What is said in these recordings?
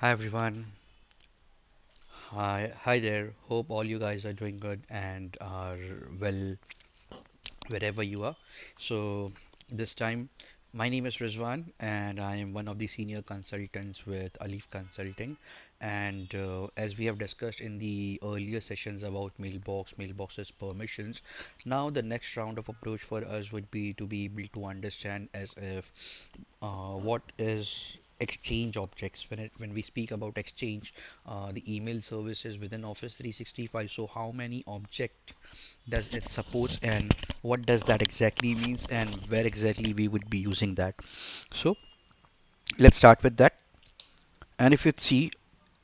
Hi everyone. Hi there. Hope all you guys are doing good and are well wherever you are. So this time, my name is Rizwan and I am one of the senior consultants with Alif Consulting. And as we have discussed in the earlier sessions about mailboxes, permissions, now the next round of approach for us would be to be able to understand as if what is exchange objects when we speak about exchange, the email services within Office 365. So how many object does it supports and what does that exactly means and where exactly we would be using that. So let's start with that. And if you see,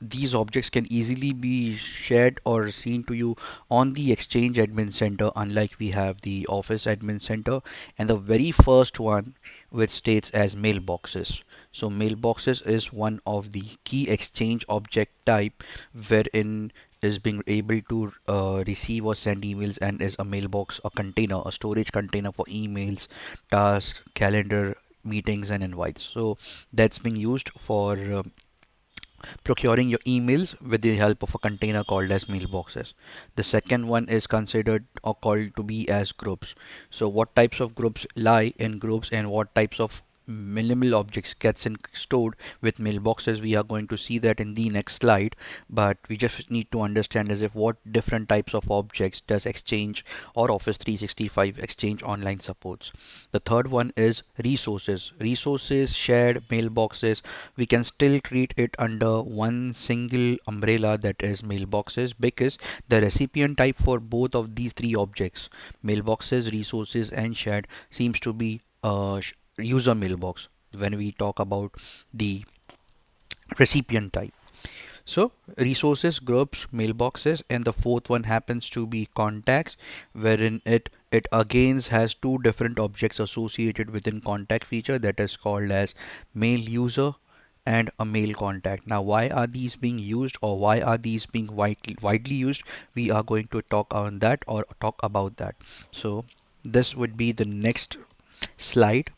these objects can easily be shared or seen to you on the Exchange Admin Center, unlike we have the Office Admin Center. And the very first one, which states as mailboxes. So mailboxes is one of the key Exchange object type wherein is being able to receive or send emails and is a mailbox, a container, a storage container for emails, tasks, calendar, meetings and invites. So that's being used for procuring your emails with the help of a container called as mailboxes. The second one is considered or called to be as groups. So what types of groups lie in groups and what types of minimal objects gets stored with mailboxes, we are going to see that in the next slide, but we just need to understand as if what different types of objects does Exchange or Office 365 Exchange Online supports. The third one is resources shared mailboxes. We can still treat it under one single umbrella, that is mailboxes, because the recipient type for both of these three objects, mailboxes, resources and shared, seems to be user mailbox when we talk about the recipient type. So resources, groups, mailboxes, and the fourth one happens to be contacts, wherein it again has two different objects associated within contact feature, that is called as mail user and a mail contact. Now, why are these being used or why are these being widely used? We are going to talk on that or talk about that. So this would be the next slide,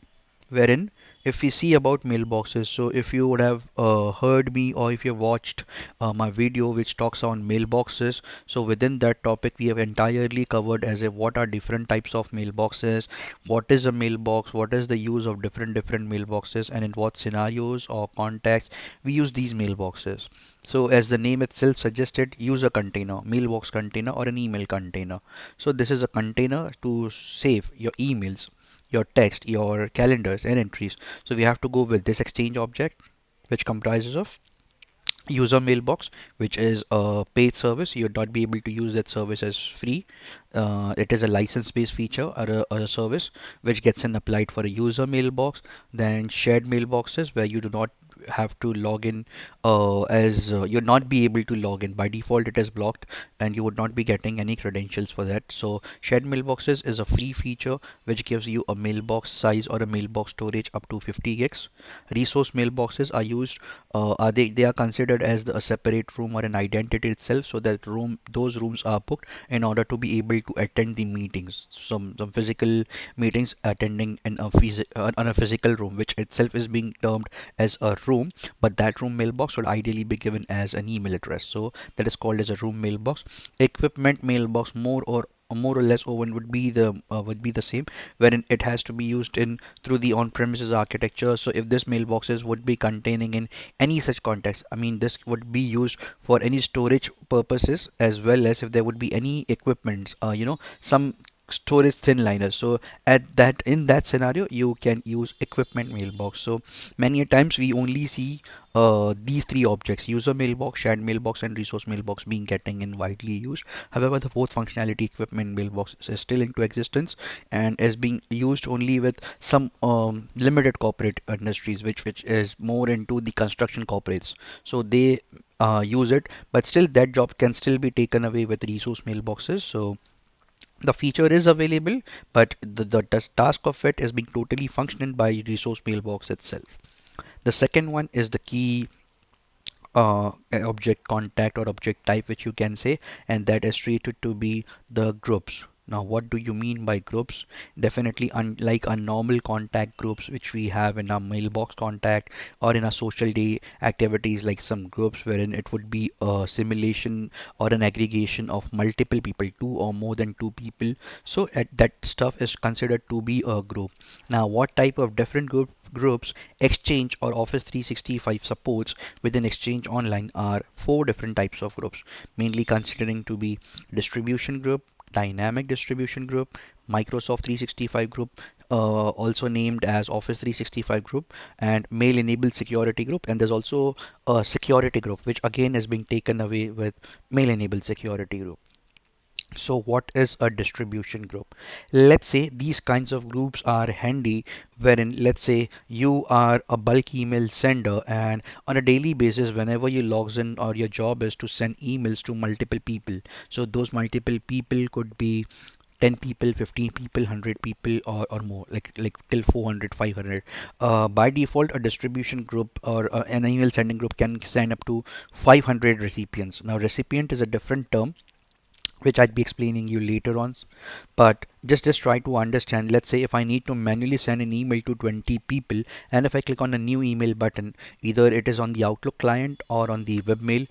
wherein if we see about mailboxes, so if you would have heard me or if you watched my video which talks on mailboxes, so within that topic we have entirely covered as if what are different types of mailboxes, what is a mailbox, what is the use of different mailboxes, and in what scenarios or contexts we use these mailboxes. So as the name itself suggested, use a container, mailbox container or an email container. So this is a container to save your emails, your text, your calendars and entries. So we have to go with this exchange object, which comprises of user mailbox, which is a paid service. You'd not be able to use that service as free. It is a license based feature or a service which gets in applied for a user mailbox. Then shared mailboxes, where you do not have to log in, as you'll not be able to log in by default. It is blocked and you would not be getting any credentials for that. So shared mailboxes is a free feature which gives you a mailbox size or a mailbox storage up to 50 gigs. Resource mailboxes are used, are they are considered as a separate room or an identity itself, so that those rooms are booked in order to be able to attend the meetings, some physical meetings attending in on a physical room, which itself is being termed as a room, but that room mailbox will ideally be given as an email address, so that is called as a room mailbox. Equipment mailbox, more or less Owen would be the same, wherein it has to be used in through the on-premises architecture. So if this mailboxes would be containing in any such context, I mean this would be used for any storage purposes as well as if there would be any equipments, some storage thin liners. So at that in that scenario you can use equipment mailbox. So many a times we only see these three objects, user mailbox, shared mailbox and resource mailbox, being getting in widely used. However, the fourth functionality, equipment mailbox, is still into existence and is being used only with some limited corporate industries, which is more into the construction corporates. So they use it, but still that job can still be taken away with resource mailboxes. So the feature is available, but the task of it is being totally functioned by resource mailbox itself. The second one is the key object contact or object type, which you can say, and that is treated to be the groups. Now, what do you mean by groups? Definitely, unlike our normal contact groups, which we have in our mailbox contact or in our social day activities, like some groups wherein it would be a simulation or an aggregation of multiple people, two or more than two people. So, that stuff is considered to be a group. Now, what type of different groups Exchange or Office 365 supports within Exchange Online are four different types of groups, mainly considering to be distribution group, dynamic distribution group, Microsoft 365 group, also named as Office 365 group, and Mail Enabled Security group. And there's also a security group, which again is being taken away with Mail Enabled Security group. So, what is a distribution group? Let's say these kinds of groups are handy, wherein let's say you are a bulk email sender, and on a daily basis, whenever you logs in or your job is to send emails to multiple people. So, those multiple people could be 10 people, 15 people, 100 people, or more, like till 400, 500. By default, a distribution group or an email sending group can send up to 500 recipients. Now, recipient is a different term which I'd be explaining you later on. But just try to understand. Let's say if I need to manually send an email to 20 people, and if I click on a new email button, either it is on the Outlook client or on the webmail,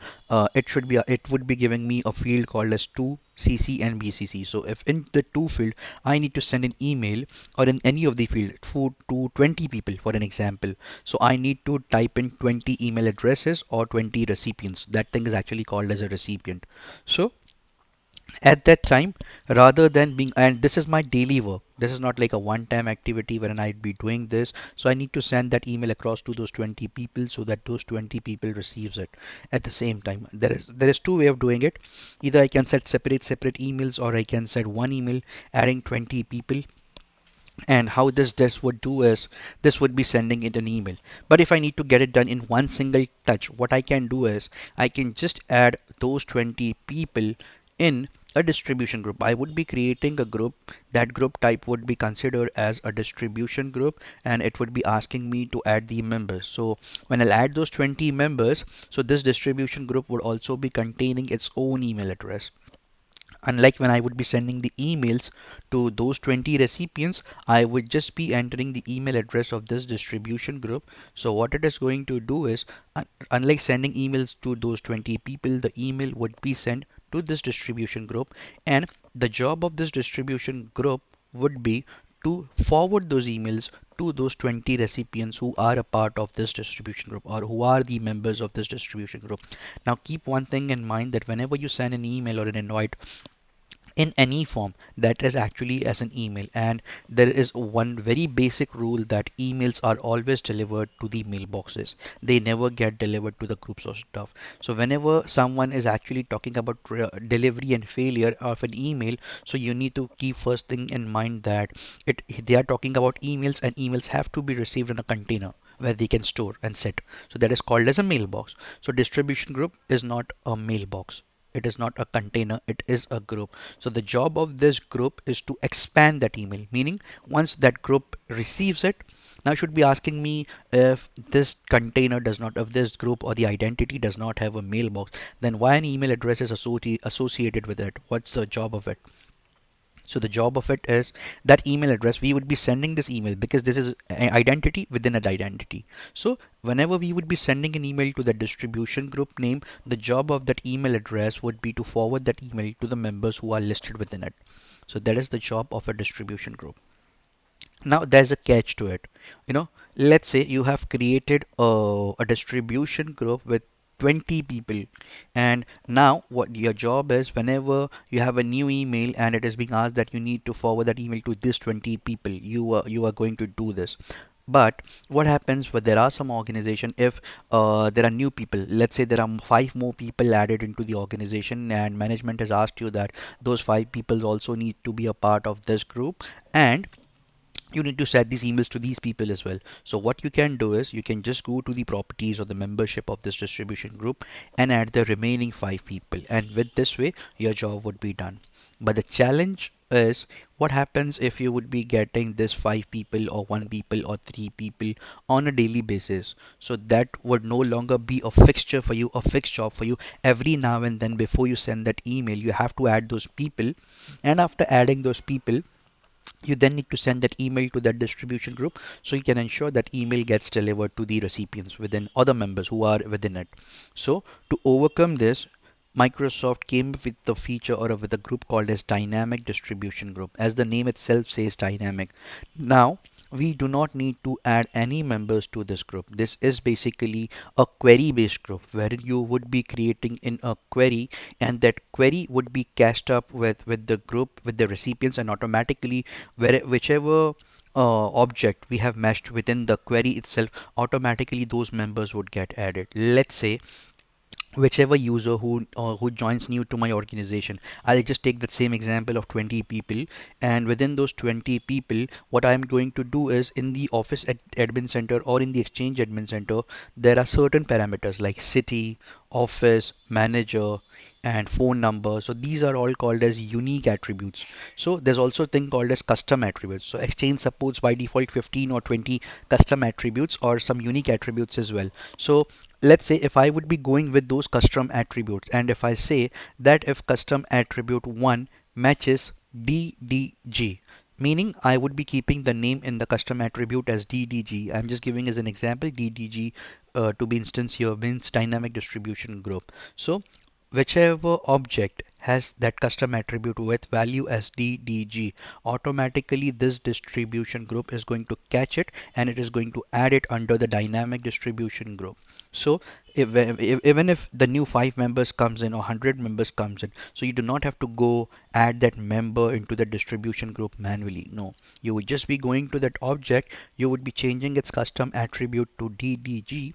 it would be giving me a field called as to CC and BCC. So if in the to field I need to send an email, or in any of the field to 20 people for an example, so I need to type in 20 email addresses or 20 recipients. That thing is actually called as a recipient. So at that time, rather than being, and this is my daily work, this is not like a one time activity wherein I'd be doing this, so I need to send that email across to those 20 people so that those 20 people receives it at the same time. There is two way of doing it. Either I can set separate emails, or I can set one email adding 20 people. And how this would do is, this would be sending it an email. But if I need to get it done in one single touch, what I can do is I can just add those 20 people in a distribution group. I would be creating a group. That group type would be considered as a distribution group, and it would be asking me to add the members. So when I'll add those 20 members, so this distribution group would also be containing its own email address. Unlike when I would be sending the emails to those 20 recipients, I would just be entering the email address of this distribution group. So what it is going to do is, unlike sending emails to those 20 people, the email would be sent to this distribution group, and the job of this distribution group would be to forward those emails to those 20 recipients who are a part of this distribution group, or who are the members of this distribution group. Now keep one thing in mind, that whenever you send an email or an invite in any form, that is actually as an email, and there is one very basic rule, that emails are always delivered to the mailboxes. They never get delivered to the groups or stuff. So whenever someone is actually talking about delivery and failure of an email, so you need to keep first thing in mind that they are talking about emails, and emails have to be received in a container where they can store and set. So that is called as a mailbox. So distribution group is not a mailbox, it is not a container, it is a group. So the job of this group is to expand that email, meaning once that group receives it, now should be asking me, if this container does not, if this group or the identity does not have a mailbox, then why an email address is associated with it? What's the job of it? So the job of it is that email address, we would be sending this email, because this is an identity within an identity. So whenever we would be sending an email to the distribution group name, the job of that email address would be to forward that email to the members who are listed within it. So that is the job of a distribution group. Now there's a catch to it. You know, let's say you have created a distribution group with 20 people, and now what your job is, whenever you have a new email and it is being asked that you need to forward that email to this 20 people, you are going to do this. But what happens when there are some organization, if there are new people, let's say there are five more people added into the organization, and management has asked you that those five people also need to be a part of this group, and you need to set these emails to these people as well. So what you can do is, you can just go to the properties or the membership of this distribution group and add the remaining five people, and with this way your job would be done. But the challenge is what happens if you would be getting this five people or one people or three people on a daily basis. So that would no longer be a fixture for you, a fixed job for you. Every now and then before you send that email, you have to add those people. And after adding those people, you then need to send that email to that distribution group so you can ensure that email gets delivered to the recipients within other members who are within it. So to overcome this, Microsoft came with the feature or with a group called as dynamic distribution group. As the name itself says, dynamic. Now we do not need to add any members to this group. This is basically a query based group wherein you would be creating in a query, and that query would be cached up with the group with the recipients, and automatically whichever object we have meshed within the query itself, automatically those members would get added. Let's say whichever user who joins new to my organization, I'll just take that same example of 20 people, and within those 20 people, what I'm going to do is in the office admin center or in the exchange admin center, there are certain parameters like city, office, manager, and phone number. So these are all called as unique attributes. So there's also a thing called as custom attributes. So exchange supports by default 15 or 20 custom attributes or some unique attributes as well. So let's say if I would be going with those custom attributes, and if I say that if custom attribute 1 matches DDG, meaning I would be keeping the name in the custom attribute as DDG. I'm just giving as an example. DDG to be instance here means dynamic distribution group. So whichever object has that custom attribute with value as DDG, automatically this distribution group is going to catch it and it is going to add it under the dynamic distribution group. So even if the new 5 members comes in or 100 members comes in, so you do not have to go add that member into the distribution group manually. No, you would just be going to that object, you would be changing its custom attribute to DDG,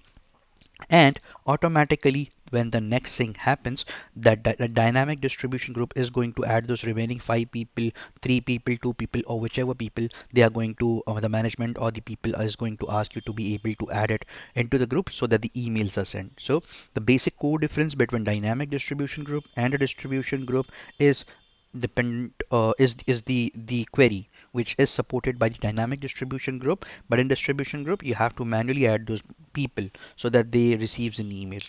and automatically when the next thing happens, that dynamic distribution group is going to add those remaining 5 people, 3 people, 2 people, or whichever people they are going to, the management or the people is going to ask you to be able to add it into the group so that the emails are sent. So the basic core difference between dynamic distribution group and a distribution group is dependent is the query which is supported by the dynamic distribution group, but in distribution group you have to manually add those people so that they receives an email.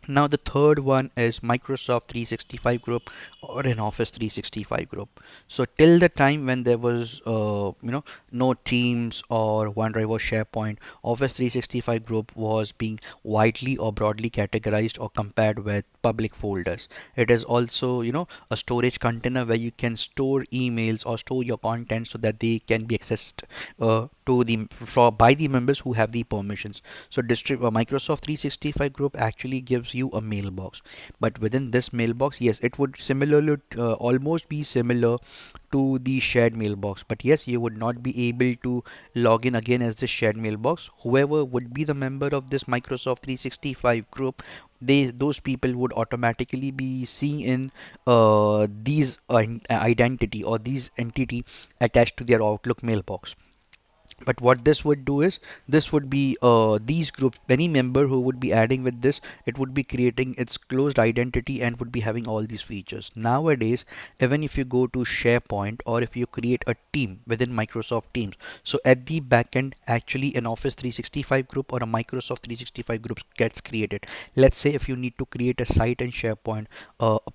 Now the third one is Microsoft 365 group or an Office 365 group. So till the time when there was no Teams or OneDrive or SharePoint, Office 365 group was being widely or broadly categorized or compared with public folders. It is also a storage container where you can store emails or store your content so that they can be accessed by the members who have the permissions. So Microsoft 365 group actually gives you a mailbox, but within this mailbox, yes, it would similarly almost be similar to the shared mailbox, but yes, you would not be able to log in again as the shared mailbox. Whoever would be the member of this Microsoft 365 group, those people would automatically be seeing in these identity or these entity attached to their Outlook mailbox. But what this would do is this would be these groups, any member who would be adding with this, it would be creating its closed identity and would be having all these features. Nowadays, even if you go to SharePoint or if you create a team within Microsoft Teams, so at the backend actually an Office 365 group or a Microsoft 365 group gets created. Let's say if you need to create a site in SharePoint,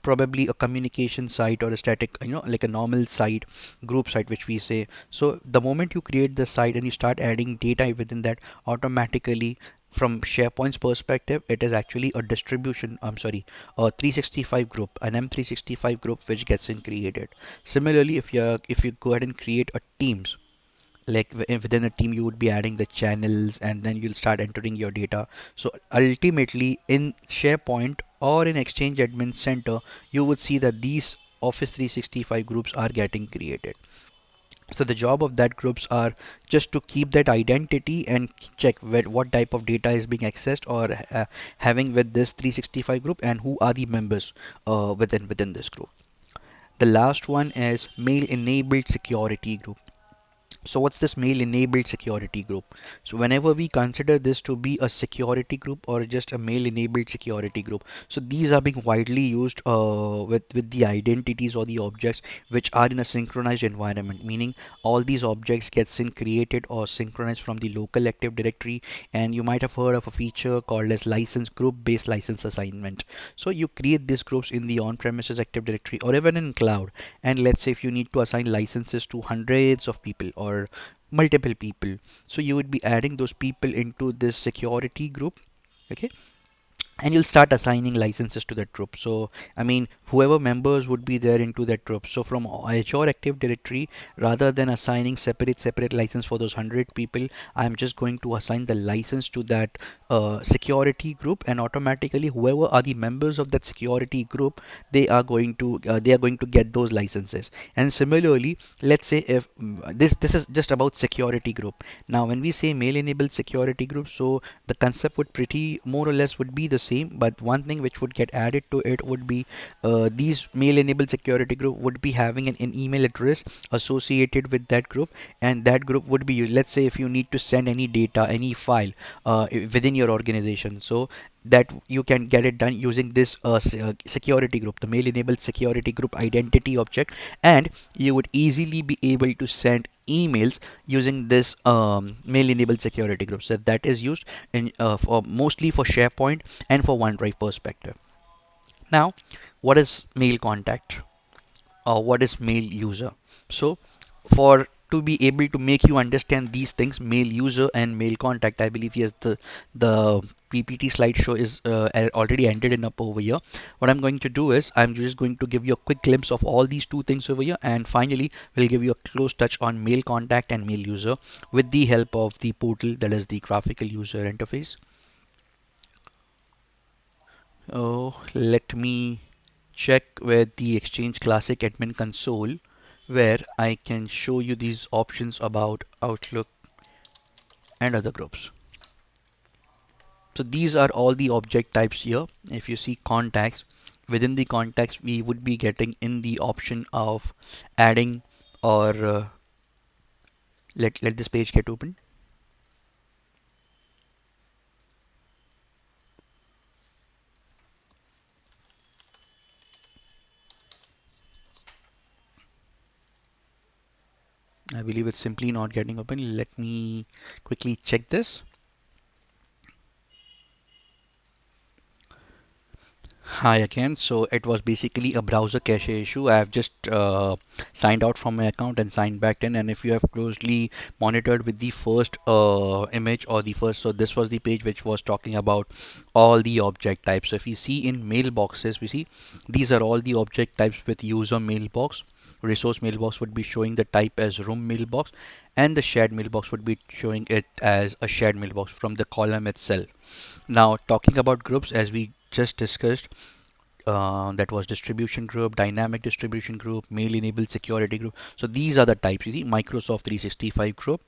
probably a communication site or a static, like a normal site, group site which we say. So the moment you create the site and you start adding data within that, automatically from SharePoint's perspective, it is actually a distribution, I'm sorry, a 365 group, an M365 group which gets in created. Similarly, if you go ahead and create a Teams, like within a team you would be adding the channels and then you'll start entering your data. So ultimately in SharePoint or in Exchange Admin Center, you would see that these Office 365 groups are getting created. So the job of that groups are just to keep that identity and check what type of data is being accessed or having with this 365 group and who are the members within this group. The last one is mail enabled security group. So what's this mail enabled security group? So whenever we consider this to be a security group or just a mail enabled security group, so these are being widely used with the identities or the objects which are in a synchronized environment, meaning all these objects get created or synchronized from the local Active Directory. And you might have heard of a feature called as license group based license assignment. So you create these groups in the on-premises Active Directory or even in cloud, and let's say if you need to assign licenses to hundreds of people or multiple people, so you would be adding those people into this security group. Okay, and you'll start assigning licenses to that group. So I mean, whoever members would be there into that group, so from Azure Active Directory, rather than assigning separate license for those 100 people, I'm just going to assign the license to that security group, and automatically whoever are the members of that security group, they are going to get those licenses. And similarly, let's say if this is just about security group. Now when we say mail enabled security group, so the concept would pretty more or less would be the same, but one thing which would get added to it would be these mail enabled security group would be having an email address associated with that group. And that group would be, let's say if you need to send any data, any file within your organization, so that you can get it done using this security group, the mail enabled security group identity object. And you would easily be able to send emails using this mail enabled security group. So that is used in for mostly for SharePoint and for OneDrive perspective. Now, what is mail contact or what is mail user? So for to be able to make you understand these things, mail user and mail contact, I believe yes, the PPT slideshow is already ended in up over here. What I'm going to do is I'm just going to give you a quick glimpse of all these two things over here, and finally we'll give you a close touch on mail contact and mail user with the help of the portal, that is the graphical user interface. Oh, let me check with the Exchange Classic admin console, where I can show you these options about Outlook and other groups. So these are all the object types here. If you see contacts, within the contacts we would be getting in the option of adding or let this page get open. I believe it's simply not getting open. Let me quickly check this. Hi again. So it was basically a browser cache issue. I have just signed out from my account and signed back in. And if you have closely monitored with the first image or the first, so this was the page which was talking about all the object types. So if you see in mailboxes, we see these are all the object types with user mailbox. Resource mailbox would be showing the type as room mailbox, and the shared mailbox would be showing it as a shared mailbox from the column itself. Now, talking about groups, as we just discussed, that was distribution group, dynamic distribution group, mail enabled security group. So these are the types. You see, Microsoft 365 group.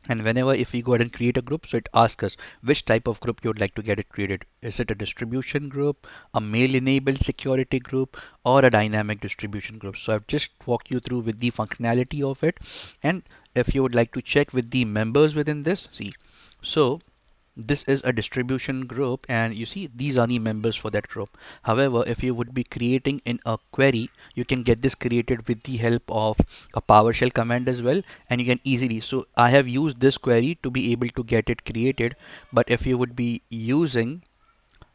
And whenever if we go ahead and create a group, so it asks us which type of group you would like to get it created. Is it a distribution group, a mail enabled security group, or a dynamic distribution group? So I've just walked you through with the functionality of it. And if you would like to check with the members within this, see, so this is a distribution group, and you see these are the members for that group. However, if you would be creating in a query, you can get this created with the help of a PowerShell command as well, and you can easily, so I have used this query to be able to get it created. But if you would be using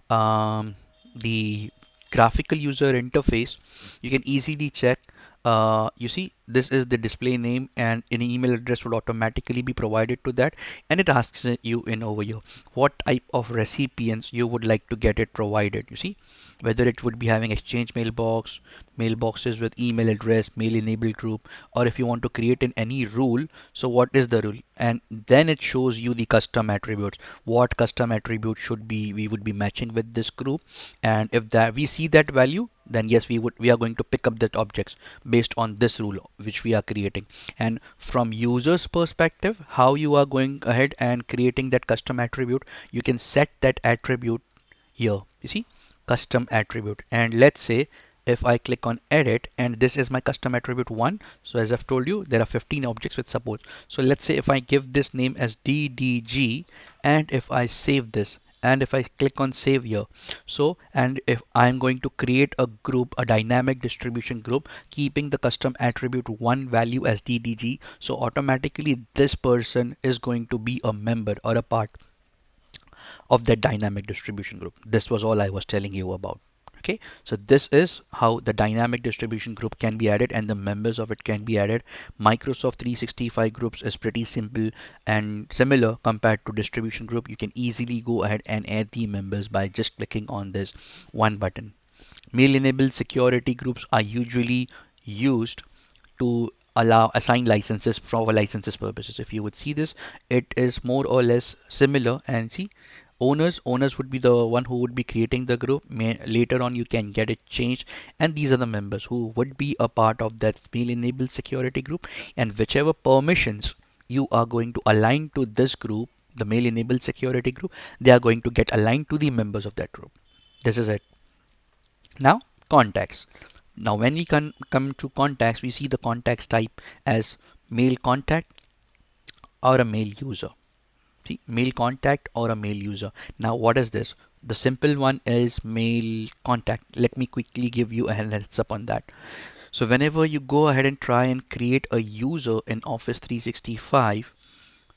the graphical user interface, you can easily check. You see, this is the display name, and an email address will automatically be provided to that, and it asks you in over here what type of recipients you would like to get it provided. You see, whether it would be having Exchange mailbox, mailboxes with email address, mail enabled group, or if you want to create in any rule, so what is the rule? And then it shows you the custom attributes, what custom attribute should be we would be matching with this group. And if that we see that value, then yes, we are going to pick up that objects based on this rule which we are creating. And from users perspective, how you are going ahead and creating that custom attribute, you can set that attribute here. You see, custom attribute, and let's say if I click on edit, and this is my custom attribute 1. So as I've told you, there are 15 objects with support. So let's say if I give this name as ddg, and if I save this, and if I click on save here, so and if I'm going to create a group, a dynamic distribution group, keeping the custom attribute 1 value as ddg, so automatically this person is going to be a member or a part of that dynamic distribution group. This was all I was telling you about. Okay, so this is how the dynamic distribution group can be added and the members of it can be added. Microsoft 365 groups is pretty simple and similar compared to distribution group. You can easily go ahead and add the members by just clicking on this one button. Mail enabled security groups are usually used to allow assign licenses for licenses purposes. If you would see this, it is more or less similar. And see, owners would be the one who would be creating the group. Later on you can get it changed, and these are the members who would be a part of that mail enabled security group, and whichever permissions you are going to align to this group, the mail enabled security group, they are going to get aligned to the members of that group. This is it. Now, contacts. Now, when we come to contacts, we see the contacts type as mail contact or a mail user. See, mail contact or a mail user. Now, what is this? The simple one is mail contact. Let me quickly give you a heads up on that. So, whenever you go ahead and try and create a user in Office 365,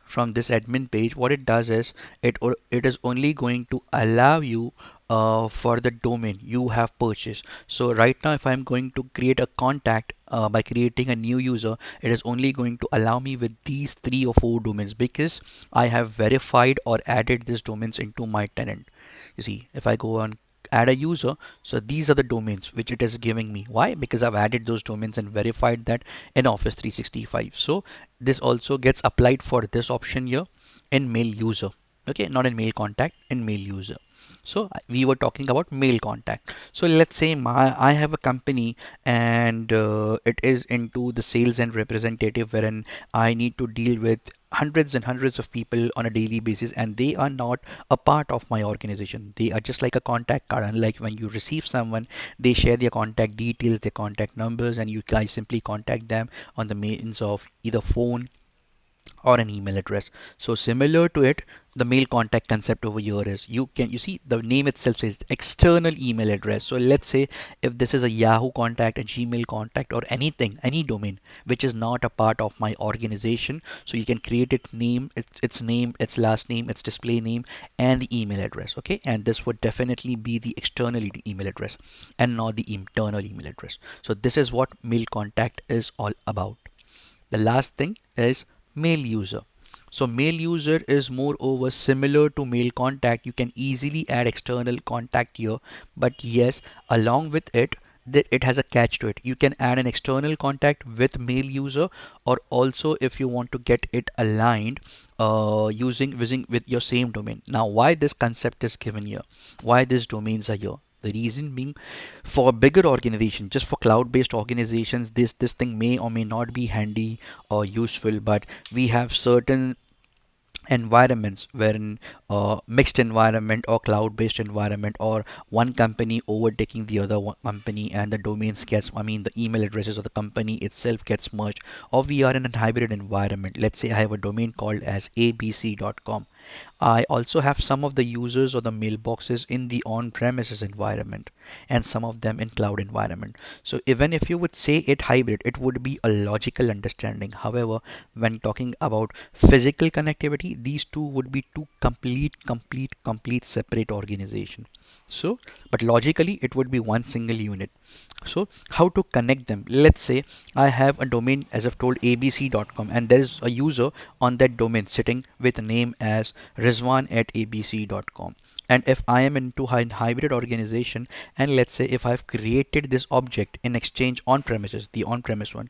from this admin page, what it does is it is only going to allow you for the domain you have purchased. So right now, if I'm going to create a contact by creating a new user, it is only going to allow me with these 3 or 4 domains because I have verified or added these domains into my tenant. You see, if I go on add a user, so these are the domains which it is giving me. Why? Because I've added those domains and verified that in Office 365. So this also gets applied for this option here in mail user. Okay, not in mail contact, in mail user. So we were talking about mail contact. So let's say I have a company, and it is into the sales and representative, wherein I need to deal with hundreds and hundreds of people on a daily basis, and they are not a part of my organization. They are just like a contact card. Unlike when you receive someone, they share their contact details, their contact numbers, and you guys simply contact them on the means of either phone or an email address. So similar to it, the mail contact concept over here is you see the name itself says external email address. So let's say if this is a Yahoo contact, a Gmail contact, or anything, any domain which is not a part of my organization, so you can create its name, its last name, its display name, and the email address. Okay, and this would definitely be the external email address and not the internal email address. So this is what mail contact is all about. The last thing is mail user. So mail user is moreover similar to mail contact. You can easily add external contact here, but yes, along with it, that it has a catch to it. You can add an external contact with mail user, or also if you want to get it aligned using with your same domain. Now, why this concept is given here? Why these domains are here? The reason being, for bigger organizations, just for cloud-based organizations, this thing may or may not be handy or useful, but we have certain environments wherein mixed environment or cloud-based environment, or one company overtaking the other one company, and the domains gets, I mean the email addresses of the company itself gets merged, or we are in a hybrid environment. Let's say I have a domain called as abc.com. I also have some of the users or the mailboxes in the on-premises environment and some of them in cloud environment. So even if you would say it hybrid, it would be a logical understanding. However, when talking about physical connectivity, these two would be two complete separate organization. So, but logically it would be one single unit. So how to connect them? Let's say I have a domain, as I've told, abc.com, and there is a user on that domain sitting with a name as Rizwan at abc.com. And if I am into a hybrid organization, and let's say if I've created this object in Exchange on premises, the on premise one,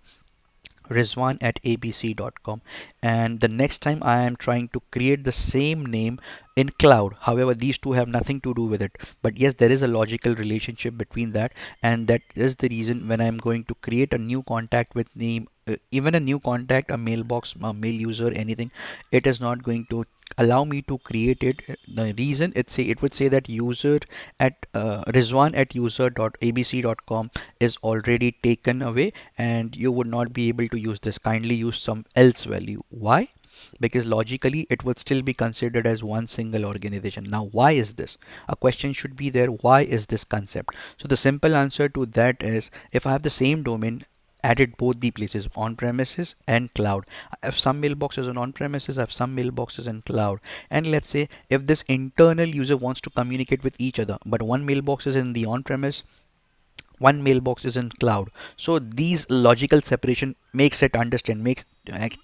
Rizwan at abc.com, and the next time I am trying to create the same name in cloud, however these two have nothing to do with it, but yes, there is a logical relationship between that, and that is the reason when I am going to create a new contact with name, even a new contact, a mailbox, a mail user, anything, it is not going to allow me to create it. The reason it would say that user at Rizwan at user.abc.com is already taken away, and you would not be able to use this. Kindly use some else value. Why? Because logically it would still be considered as one single organization. Now, why is this? A question should be there. Why is this concept? So the simple answer to that is, if I have the same domain added both the places, on premises and cloud. I have some mailboxes on premises, I have some mailboxes in cloud. And let's say if this internal user wants to communicate with each other, but one mailbox is in the on premise, one mailbox is in cloud. So these logical separation makes it understand, makes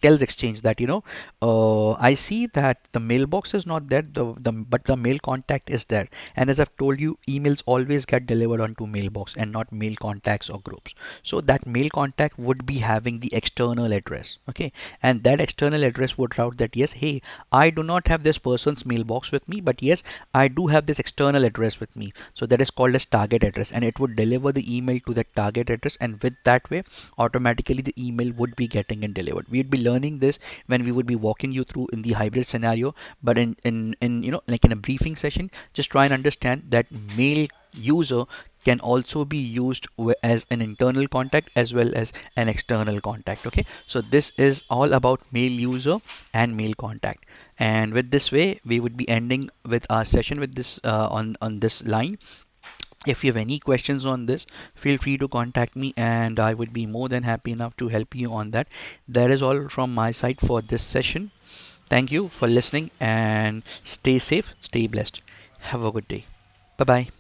tells exchange that I see that the mailbox is not there, but the mail contact is there. And as I've told you, emails always get delivered onto mailbox and not mail contacts or groups. So that mail contact would be having the external address, okay, and that external address would route that, yes, hey, I do not have this person's mailbox with me, but yes, I do have this external address with me. So that is called as target address, and it would deliver the email to that target address, and with that way automatically the email would be getting and delivered. We'd be learning this when we would be walking you through in the hybrid scenario, but in like in a briefing session, just try and understand that mail user can also be used as an internal contact as well as an external contact. Okay, so this is all about mail user and mail contact. And with this way, we would be ending with our session with this on this line. If you have any questions on this, feel free to contact me, and I would be more than happy enough to help you on that. That is all from my side for this session. Thank you for listening, and stay safe, stay blessed. Have a good day. Bye bye.